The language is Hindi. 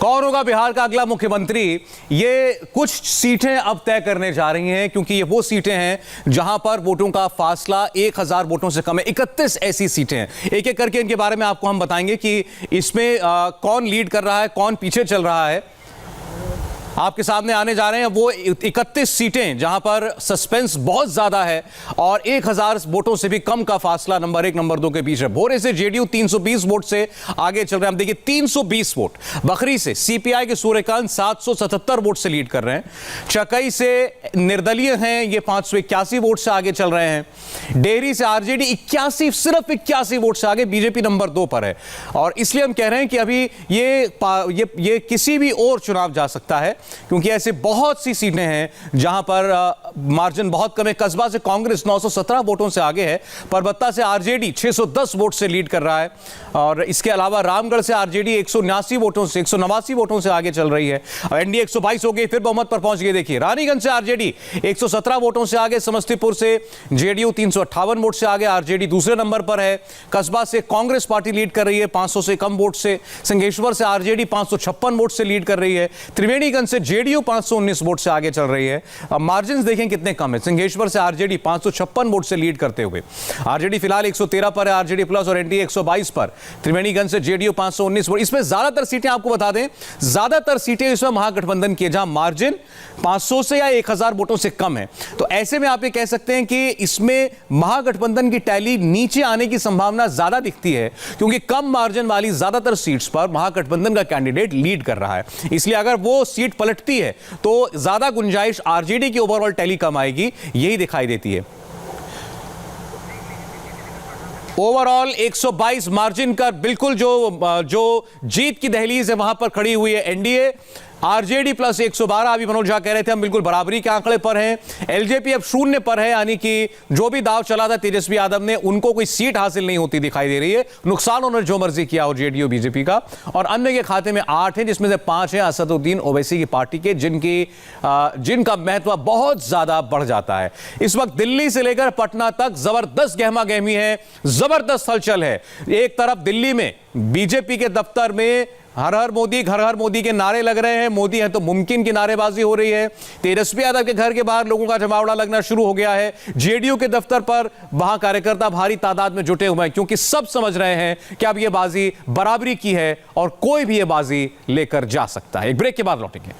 कौन होगा बिहार का अगला मुख्यमंत्री, ये कुछ सीटें अब तय करने जा रही हैं, क्योंकि ये वो सीटें हैं जहां पर वोटों का फासला 1000 वोटों से कम है। 31 ऐसी सीटें हैं। एक एक करके इनके बारे में आपको हम बताएंगे कि इसमें कौन लीड कर रहा है, कौन पीछे चल रहा है। आपके सामने आने जा रहे हैं वो 31 सीटें जहां पर सस्पेंस बहुत ज्यादा है और 1000 वोटों से भी कम का फासला नंबर 1 नंबर 2 के बीच है। भोरे से जेडीयू 320 वोट से आगे चल रहे हैं। हम देखिए 320 वोट। बखरी से सीपीआई के सूर्यकांत 777 वोट से लीड कर रहे हैं। चकई से निर्दलीय हैं, ये 581 वोट से आगे चल रहे हैं। डेहरी से आरजेडी 81, सिर्फ 81 वोट से आगे बीजेपी नंबर 2 पर है। और इसलिए हम कह रहे हैं कि अभी ये किसी भी और चुनाव जा सकता है, क्योंकि ऐसे बहुत सी सीटें हैं जहां पर मार्जिन बहुत कम है। कस्बा से कांग्रेस 917 वोटों से आगे है। परबत्ता से आरजेडी 610 वोट से लीड कर रहा है। और इसके अलावा रामगढ़ से आरजेडी 189 वोटों से 189 वोटों से आगे चल रही है। एनडीए 122 हो गई, फिर बहुमत पर पहुंच गई। देखिए रानीगंज से आरजेडी 117 वोटों से आगे। समस्तीपुर से जेडीयू 358 वोट से आगे, आरजेडी दूसरे नंबर पर है। कस्बा से कांग्रेस पार्टी लीड कर रही है 500 से कम वोट से। संगेश्वर से आरजेडी 556 वोट से लीड कर रही है। त्रिवेणीगंज से जेडीयू 519 वोट से आगे चल रही है। अब मार्जिन देखें कितने कम है। संगेश्वर से आरजेडी 556 वोट से लीड करते हुए, आरजेडी फिलहाल 113 पर है, आरजेडी प्लस और एनडीए 122 पर। त्रिवेणीगंज से जेडीयू 519 वोट। इसमें ज्यादातर सीटें आपको बता दें, ज्यादातर सीटें इसमें महागठबंधन की है, जहां मार्जिन 500 से या 1000 वोटों से कम है। तो ऐसे में आप ये कह सकते हैं कि इसमें महागठबंधन की टैली नीचे आने की संभावना ज्यादा दिखती है, क्योंकि कम मार्जिन वाली ज्यादातर सीट्स पर महागठबंधन का कैंडिडेट लीड कर रहा है। इसलिए अगर वो सीट पलटती है तो ज्यादा गुंजाइश आरजेडी की ओवरऑल टैली कम आएगी, यही दिखाई देती है। ओवरऑल 122 मार्जिन का बिल्कुल जो जीत की दहलीज है वहां पर खड़ी हुई है एनडीए। आरजेडी प्लस 112, अभी मनोज झा कह रहे थे हम बिल्कुल बराबरी के आंकड़े पर हैं। एलजेपी अब 0 पर है, यानी कि जो भी दाव चला था तेजस्वी यादव ने, उनको कोई सीट हासिल नहीं होती दिखाई दे रही है। नुकसान उन्होंने जो मर्जी किया हो जेडीयू बीजेपी का। और अन्य के खाते में 8 है, जिसमें से 5 है असदुद्दीन ओवैसी की पार्टी के, जिनका महत्व बहुत ज्यादा बढ़ जाता है। इस वक्त दिल्ली से लेकर पटना तक जबरदस्त गहमा गहमी है, जबरदस्त हलचल है। एक तरफ दिल्ली में बीजेपी के दफ्तर में हर हर मोदी, घर घर मोदी के नारे लग रहे हैं। मोदी है तो मुमकिन की नारेबाजी हो रही है। तेजस्वी यादव के घर के बाहर लोगों का जमावड़ा लगना शुरू हो गया है। जेडीयू के दफ्तर पर वहां कार्यकर्ता भारी तादाद में जुटे हुए हैं, क्योंकि सब समझ रहे हैं कि अब यह बाजी बराबरी की है और कोई भी यह बाजी लेकर जा सकता है। एक ब्रेक के बाद लौटेंगे।